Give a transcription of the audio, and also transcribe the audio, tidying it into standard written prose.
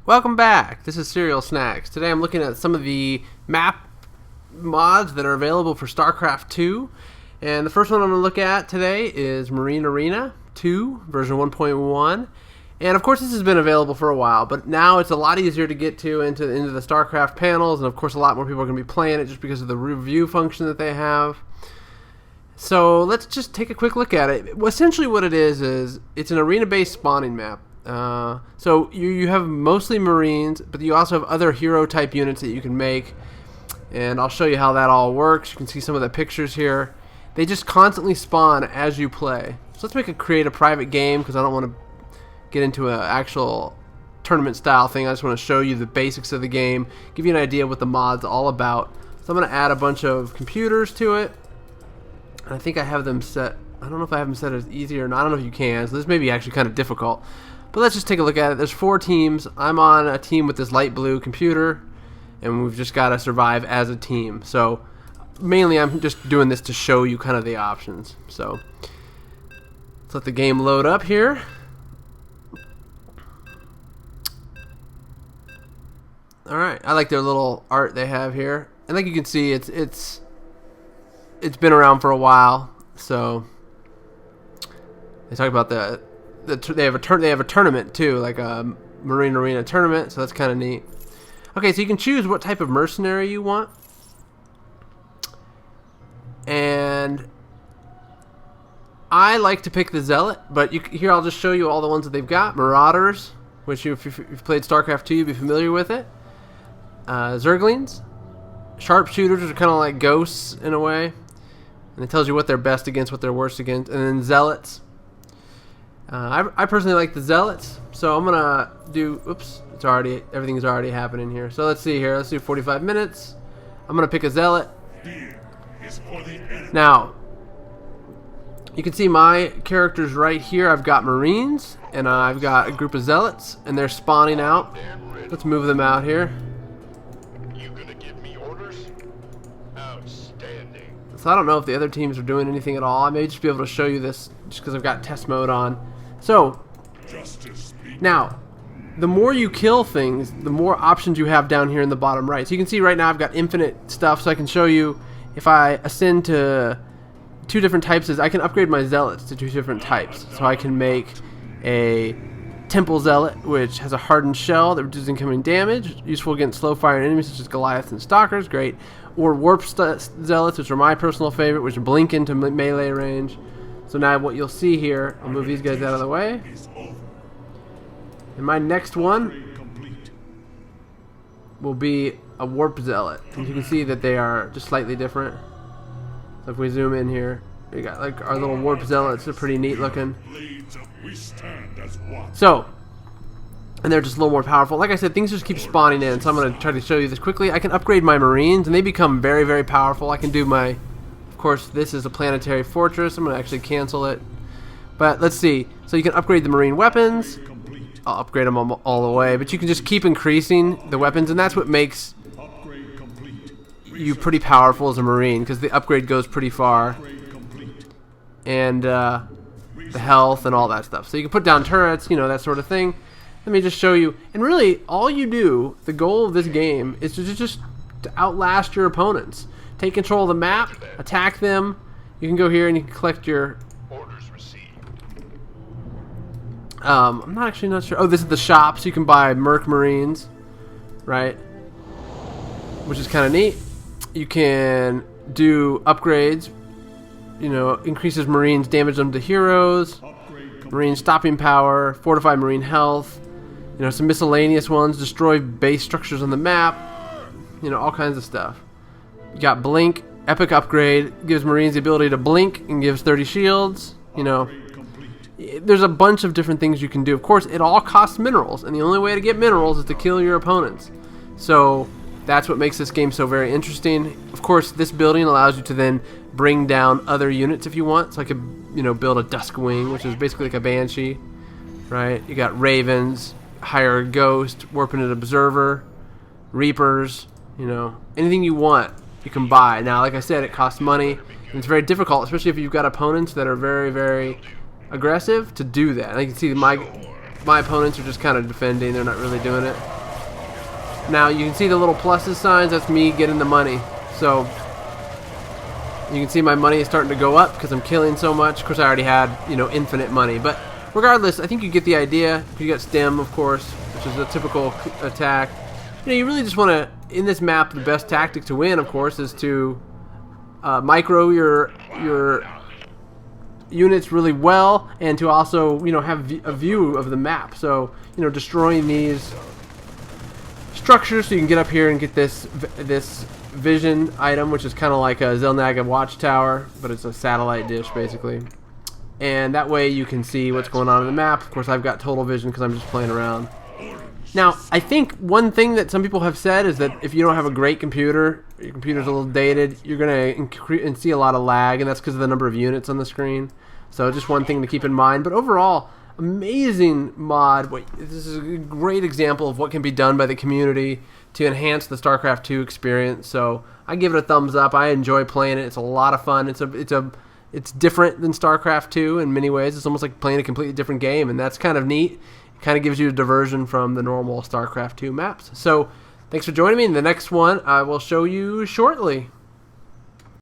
Welcome back. This is CerealSnax. Today I'm looking at some of the map mods that are available for Starcraft II. And the first one I'm going to look at today is Marine Arena 2 version 1.1. And of course this has been available for a while, but now it's a lot easier to get to into the Starcraft panels, and of course a lot more people are going to be playing it just because of the review function that they have. So let's just take a quick look at it. Essentially what it is it's an arena-based spawning map. So you have mostly Marines, but you also have other hero-type units that you can make, and I'll show you how that all works. You can see some of the pictures here. They just constantly spawn as you play. So let's create a private game because I don't want to get into an actual tournament-style thing. I just want to show you the basics of the game, give you an idea what the mod's all about. So I'm going to add a bunch of computers to it. And I think I have them set. I don't know if I have them set as easy or not. I don't know if you can. So this may be actually kind of difficult. But let's just take a look at it. There's 4 teams. I'm on a team with this light blue computer, and we've just got to survive as a team. So mainly I'm just doing this to show you kind of the options. So let's let the game load up here. Alright, I like their little art they have here. And like you can see, it's been around for a while. So they talk about they have a tournament too, like a Marine Arena tournament, so that's kind of neat. Okay, so you can choose what type of mercenary you want, and I like to pick the Zealot, but here I'll just show you all the ones that they've got. Marauders, which if you've played Starcraft II, you'll be familiar with it. Zerglings, sharpshooters, which are kind of like ghosts in a way, and it tells you what they're best against, what they're worst against, and then Zealots. I personally like the Zealots, so I'm gonna do. Oops, everything's already happening here. So let's see here. Let's do 45 minutes. I'm gonna pick a Zealot. Now, you can see my characters right here. I've got Marines, and I've got a group of Zealots, and they're spawning out. Let's move them out here. You gonna give me orders? Outstanding. So I don't know if the other teams are doing anything at all. I may just be able to show you this just because I've got test mode on. So now, the more you kill things, the more options you have down here in the bottom right. So you can see right now I've got infinite stuff, so I can show you if I ascend to 2 different types, I can upgrade my Zealots to 2 different types. So I can make a Temple Zealot, which has a hardened shell that reduces incoming damage, useful against slow firing enemies such as Goliaths and Stalkers, great. Or Warp Zealots, which are my personal favorite, which blink into melee range. So now what you'll see here, I'll move these guys out of the way. And my next one will be a Warp Zealot. And you can see that they are just slightly different. So if we zoom in here, we got like our little Warp Zealots. They're pretty neat looking. So, and they're just a little more powerful. Like I said, things just keep spawning in, so I'm going to try to show you this quickly. I can upgrade my Marines, and they become very, very powerful. I can do my, of course, this is a planetary fortress. I'm going to actually cancel it. But let's see. So you can upgrade the Marine weapons. I'll upgrade them all the way. But you can just keep increasing the weapons, and that's what makes you pretty powerful as a Marine, because the upgrade goes pretty far. And the health and all that stuff. So you can put down turrets, that sort of thing. Let me just show you. And really, all you do, the goal of this game, is to just outlast your opponents. Take control of the map, attack them. You can go here and you can collect your... Orders received. I'm not sure. Oh, this is the shop, so you can buy Merc Marines, right? Which is kind of neat. You can do upgrades. Increases Marines, damage them to heroes, Marine stopping power, fortify Marine health, some miscellaneous ones, destroy base structures on the map, all kinds of stuff. You got Blink, epic upgrade, gives Marines the ability to blink and gives 30 shields, There's a bunch of different things you can do. Of course, it all costs minerals, and the only way to get minerals is to kill your opponents. So that's what makes this game so very interesting. Of course, this building allows you to then bring down other units if you want. So I could, build a Dusk Wing, which is basically like a Banshee, right? You got Ravens, hire a Ghost, Warping Observer, Reapers, anything you want, you can buy. Now, like I said, it costs money, and it's very difficult, especially if you've got opponents that are very, very aggressive, to do that. And you can see my opponents are just kind of defending. They're not really doing it. Now you can see the little pluses signs. That's me getting the money. So you can see my money is starting to go up because I'm killing so much. Of course, I already had, infinite money. But regardless, I think you get the idea. You got stem, of course, which is a typical attack. You really just want to, in this map, the best tactic to win, of course, is to micro your units really well, and to also, have a view of the map. So, destroying these structures so you can get up here and get this vision item, which is kind of like a Zelnaga watchtower, but it's a satellite dish basically. And that way you can see what's going on in the map. Of course, I've got total vision because I'm just playing around. Now, I think one thing that some people have said is that if you don't have a great computer, your computer's a little dated, you're going to see a lot of lag, and that's because of the number of units on the screen. So just one thing to keep in mind. But overall, amazing mod. This is a great example of what can be done by the community to enhance the Starcraft II experience. So I give it a thumbs up. I enjoy playing it. It's a lot of fun. It's different than Starcraft II in many ways. It's almost like playing a completely different game, and that's kind of neat. It kind of gives you a diversion from the normal Starcraft II maps. So thanks for joining me. In the next one, I will show you shortly.